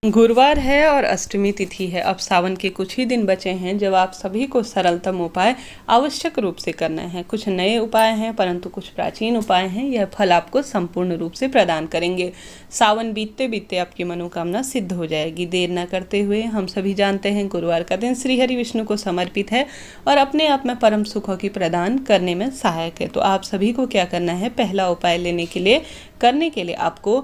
गुरुवार है और अष्टमी तिथि है। अब सावन के कुछ ही दिन बचे हैं जब आप सभी को सरलतम उपाय आवश्यक रूप से करना है। कुछ नए उपाय हैं परंतु कुछ प्राचीन उपाय हैं। यह फल आपको संपूर्ण रूप से प्रदान करेंगे। सावन बीतते बीतते आपकी मनोकामना सिद्ध हो जाएगी। देर न करते हुए, हम सभी जानते हैं गुरुवार का दिन श्री हरि विष्णु को समर्पित है और अपने आप में परम सुखों की प्रदान करने में सहायक है। तो आप सभी को क्या करना है, पहला उपाय करने के लिए आपको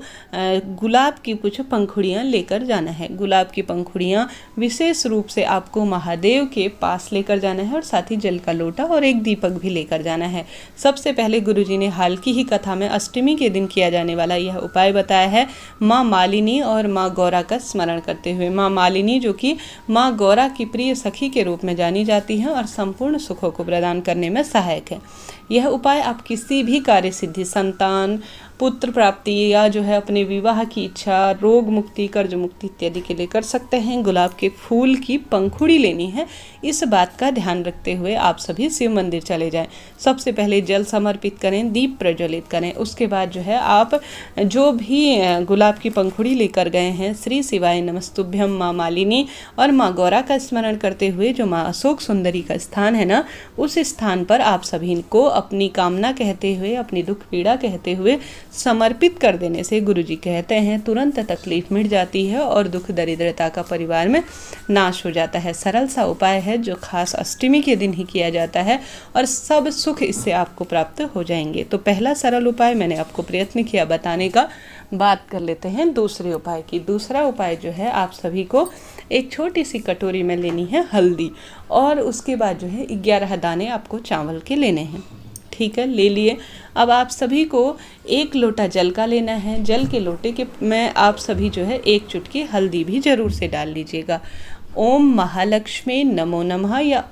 गुलाब की कुछ पंखुड़ियाँ लेकर जाना है। गुलाब की पंखुड़ियाँ विशेष रूप से आपको महादेव के पास लेकर जाना है और साथ ही जल का लोटा और एक दीपक भी लेकर जाना है। सबसे पहले गुरुजी ने हाल की ही कथा में अष्टमी के दिन किया जाने वाला यह उपाय बताया है। माँ मालिनी और माँ गौरा का स्मरण करते हुए, माँ मालिनी जो कि माँ गौरा की प्रिय सखी के रूप में जानी जाती हैं और संपूर्ण सुखों को प्रदान करने में सहायक है। यह उपाय आप किसी भी कार्य सिद्धि, संतान, पुत्र प्राप्ति या जो है अपने विवाह की इच्छा, रोग मुक्ति, कर्ज मुक्ति इत्यादि के लिए कर सकते हैं। गुलाब के फूल की पंखुड़ी लेनी है। इस बात का ध्यान रखते हुए आप सभी शिव मंदिर चले जाएं। सबसे पहले जल समर्पित करें, दीप प्रज्वलित करें। उसके बाद जो है आप जो भी गुलाब की पंखुड़ी लेकर गए हैं, श्री शिवाय नमस्तुभ्यम माँ मालिनी और माँ गौरा का स्मरण करते हुए जो माँ अशोक सुंदरी का स्थान है ना, उस स्थान पर आप सभी को अपनी कामना कहते हुए, अपनी दुख पीड़ा कहते हुए समर्पित कर देने से गुरुजी कहते हैं तुरंत तकलीफ मिट जाती है और दुख दरिद्रता का परिवार में नाश हो जाता है। सरल सा उपाय है जो खास अष्टमी के दिन ही किया जाता है और सब सुख इससे आपको प्राप्त हो जाएंगे। तो पहला सरल उपाय मैंने आपको प्रयत्न किया बताने का। बात कर लेते हैं दूसरे उपाय की। दूसरा उपाय जो है, आप सभी को एक छोटी सी कटोरी में लेनी है हल्दी और उसके बाद जो है 11 दाने आपको चावल के लेने हैं। ठीक है, ले लिए। अब आप सभी को एक लोटा जल का लेना है। जल के लोटे के में आप सभी जो है एक चुटकी हल्दी भी जरूर से डाल लीजिएगा। ओम महालक्ष्मी नमो नमः या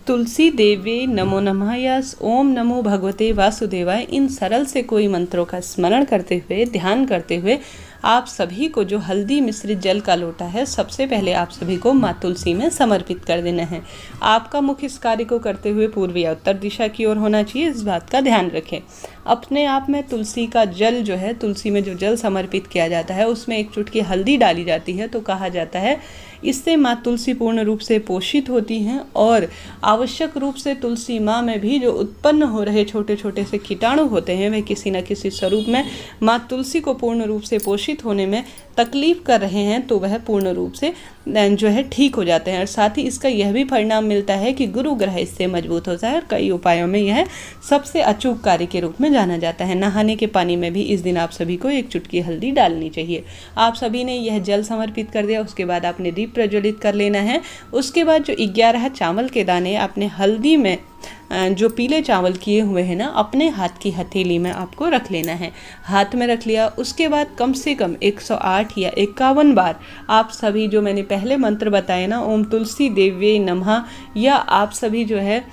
तुलसी देवी नमो नमः या ओम नमो भगवते वासुदेवाय, इन सरल से कोई मंत्रों का स्मरण करते हुए, ध्यान करते हुए आप सभी को जो हल्दी मिश्रित जल का लोटा है, सबसे पहले आप सभी को माँ तुलसी में समर्पित कर देना है। आपका मुख इस कार्य को करते हुए पूर्व या उत्तर दिशा की ओर होना चाहिए, इस बात का ध्यान रखें। अपने आप में तुलसी का जल जो है, तुलसी में जो जल समर्पित किया जाता है उसमें एक चुटकी हल्दी डाली जाती है। तो कहा जाता है इससे माँ तुलसी पूर्ण रूप से पोषित होती हैं और आवश्यक रूप से तुलसी माँ में भी जो उत्पन्न हो रहे छोटे छोटे से कीटाणु होते हैं, वे किसी न किसी स्वरूप में माँ तुलसी को पूर्ण रूप से पोषित होने में तकलीफ कर रहे हैं, तो वह पूर्ण रूप से जो है ठीक हो जाते हैं। और साथ ही इसका यह भी परिणाम मिलता है कि गुरु ग्रह इससे मजबूत होता है और कई उपायों में यह सबसे अचूक कार्य के रूप में जाना जाता है। नहाने के पानी में भी इस दिन आप सभी को एक चुटकी हल्दी डालनी चाहिए। आप सभी ने यह जल समर्पित कर दिया, उसके बाद आपने दीप प्रज्वलित कर लेना है। उसके बाद जो 11 चावल के दाने आपने हल्दी में जो पीले चावल किए हुए हैं ना, अपने हाथ की हथेली में आपको रख लेना है। हाथ में रख लिया, उसके बाद कम से कम 108 या 51 बार आप सभी जो मैंने पहले मंत्र बताए ना, ओम तुलसी देव्ये नमः या आप सभी जो है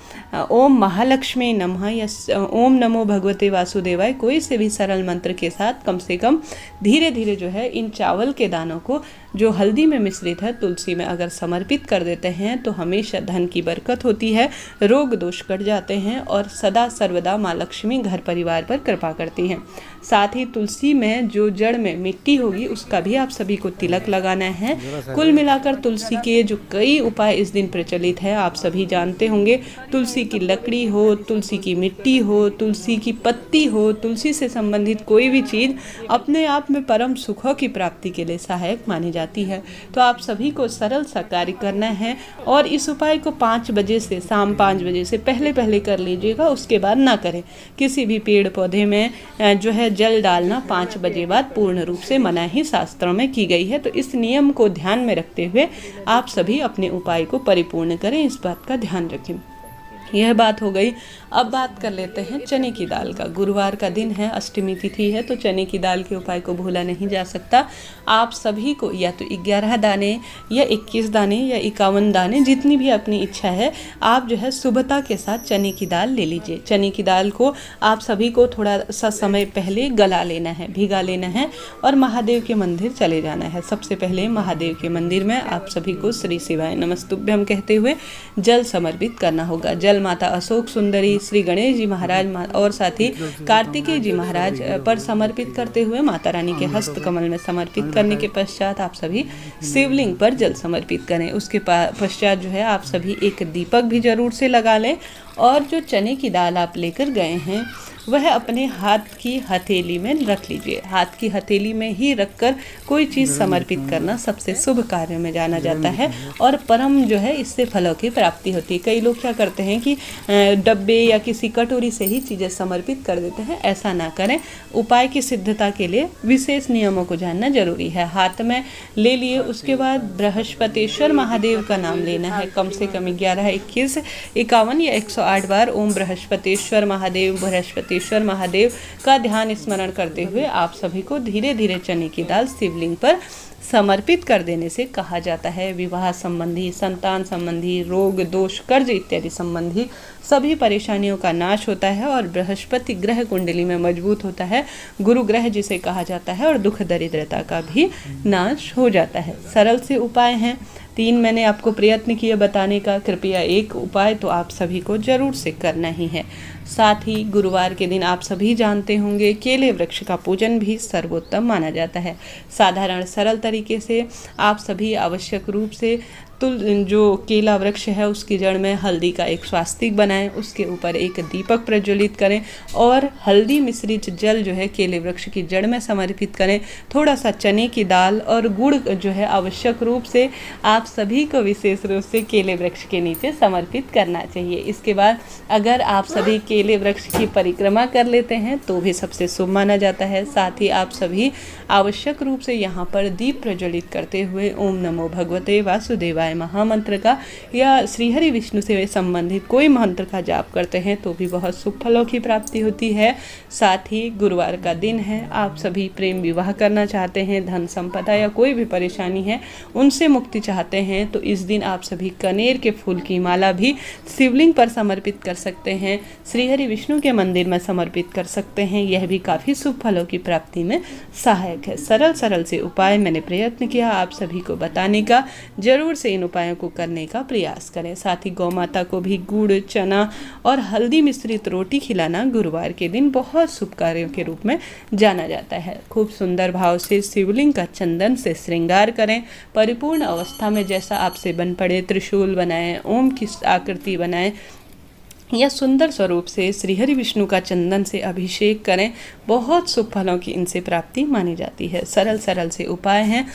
ओम महालक्ष्मी नमः या ओम नमो भगवते वासुदेवाय, कोई से भी सरल मंत्र के साथ कम से कम धीरे धीरे जो है इन चावल के दानों को जो हल्दी में मिश्रित है तुलसी में अगर समर्पित कर देते हैं तो हमेशा धन की बरकत होती है, रोग दोष कट जाते हैं और सदा सर्वदा माँ लक्ष्मी घर परिवार पर कृपा करती हैं। साथ ही तुलसी में जो जड़ में मिट्टी होगी उसका भी आप सभी को तिलक लगाना है। कुल मिलाकर तुलसी के जो कई उपाय इस दिन प्रचलित है, आप सभी जानते होंगे। तुलसी की लकड़ी हो, तुलसी की मिट्टी हो, तुलसी की पत्ती हो, तुलसी से संबंधित कोई भी चीज़ अपने आप में परम सुखों की प्राप्ति के लिए सहायक मानी जाती है। तो आप सभी को सरल सा कार्य करना है और इस उपाय को 5 बजे से, शाम 5 बजे से पहले कर लीजिएगा, उसके बाद ना करें। किसी भी पेड़ पौधे में जो है जल डालना 5 बजे बाद पूर्ण रूप से मना ही शास्त्रों में की गई है। तो इस नियम को ध्यान में रखते हुए आप सभी अपने उपाय को परिपूर्ण करें, इस बात का ध्यान रखें। यह बात हो गई। अब बात कर लेते हैं चने की दाल का। गुरुवार का दिन है, अष्टमी तिथि है, तो चने की दाल के उपाय को भूला नहीं जा सकता। आप सभी को या तो 11 दाने या 21 दाने या 51 दाने, जितनी भी अपनी इच्छा है, आप जो है शुभता के साथ चने की दाल ले लीजिए। चने की दाल को आप सभी को थोड़ा सा समय पहले गला लेना है, भिगा लेना है और महादेव के मंदिर चले जाना है। सबसे पहले महादेव के मंदिर में आप सभी को श्री शिवाय नमस्तुभ्यम कहते हुए जल समर्पित करना होगा। जल माता अशोक सुंदरी, श्री गणेश जी महाराज और साथ ही कार्तिकेय जी महाराज पर समर्पित करते हुए माता रानी के हस्त कमल में समर्पित करने के पश्चात आप सभी शिवलिंग पर जल समर्पित करें। उसके पश्चात जो है आप सभी एक दीपक भी जरूर से लगा लें और जो चने की दाल आप लेकर गए हैं वह अपने हाथ की हथेली में रख लीजिए। हाथ की हथेली में ही रखकर कोई चीज़ समर्पित करना सबसे शुभ कार्य में जाना जाता है और परम जो है इससे फलों की प्राप्ति होती है। कई लोग क्या करते हैं कि डब्बे या किसी कटोरी से ही चीज़ें समर्पित कर देते हैं, ऐसा ना करें। उपाय की सिद्धता के लिए विशेष नियमों को जानना जरूरी है। हाथ में ले लिए, उसके बाद बृहस्पतिश्वर महादेव का नाम लेना है। कम से कम 11, 21, 51 या 108 बार ओम बृहस्पतिश्वर महादेव का ध्यान स्मरण करते हुए आप सभी को धीरे धीरे चने की दाल शिवलिंग पर समर्पित कर देने से कहा जाता है विवाह संबंधी, संतान संबंधी, रोग दोष, कर्ज इत्यादि संबंधी सभी परेशानियों का नाश होता है और बृहस्पति ग्रह कुंडली में मजबूत होता है, गुरु ग्रह जिसे कहा जाता है, और दुख दरिद्रता का भी नाश हो जाता है। सरल से उपाय हैं, 3 मैंने आपको प्रयत्न किए बताने का। कृपया एक उपाय तो आप सभी को जरूर से करना ही है। साथ ही गुरुवार के दिन आप सभी जानते होंगे केले वृक्ष का पूजन भी सर्वोत्तम माना जाता है। साधारण सरल तरीके से आप सभी आवश्यक रूप से जो केला वृक्ष है उसकी जड़ में हल्दी का एक स्वास्तिक बनाएं, उसके ऊपर एक दीपक प्रज्वलित करें और हल्दी मिश्रित जल जो है केले वृक्ष की जड़ में समर्पित करें। थोड़ा सा चने की दाल और गुड़ जो है आवश्यक रूप से आप सभी को विशेष रूप से केले वृक्ष के नीचे समर्पित करना चाहिए। इसके बाद अगर आप सभी केले वृक्ष की परिक्रमा कर लेते हैं तो भी सबसे शुभ माना जाता है। साथ ही आप सभी आवश्यक रूप से यहाँ पर दीप प्रज्वलित करते हुए ओम नमो भगवते वासुदेवाय महामंत्र का या श्री हरि विष्णु से संबंधित कोई मंत्र का जाप करते हैं तो भी बहुत शुभ फलों की प्राप्ति होती है। साथ ही गुरुवार का दिन है, आप सभी प्रेम विवाह करना चाहते हैं, धन संपदा या कोई भी परेशानी है उनसे मुक्ति चाहते हैं तो इस दिन आप सभी कनेर के फूल की माला भी शिवलिंग पर समर्पित कर सकते हैं, श्री हरि विष्णु के मंदिर में समर्पित कर सकते हैं। यह भी काफ़ी शुभ फलों की प्राप्ति में सहायक है। सरल से उपाय मैंने प्रयत्न किया आप सभी को बताने का, जरूर से उपायों को करने का प्रयास करें। साथ ही गौ माता को भी गुड़, चना और हल्दी मिश्रित रोटी खिलाना गुरुवार के दिन बहुत शुभ कार्यों के रूप में जाना जाता है। खूब सुंदर भाव से शिवलिंग का चंदन से श्रृंगार करें। परिपूर्ण अवस्था में जैसा आपसे बन पड़े त्रिशूल बनाएं, ओम की आकृति बनाएं या सुंदर स्वरूप से श्री हरि विष्णु का चंदन से अभिषेक करें। बहुत शुभ फलों की इनसे प्राप्ति मानी जाती है। सरल से उपाय हैं,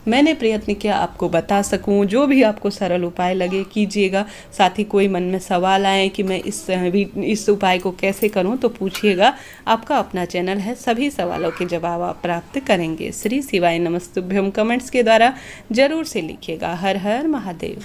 मैंने प्रयत्न किया आपको बता सकूं। जो भी आपको सरल उपाय लगे कीजिएगा। साथ ही कोई मन में सवाल आए कि मैं इस उपाय को कैसे करूं तो पूछिएगा। आपका अपना चैनल है, सभी सवालों के जवाब आप प्राप्त करेंगे। श्री शिवाय नमस्तुभ्यम कमेंट्स के द्वारा जरूर से लिखिएगा। हर हर महादेव।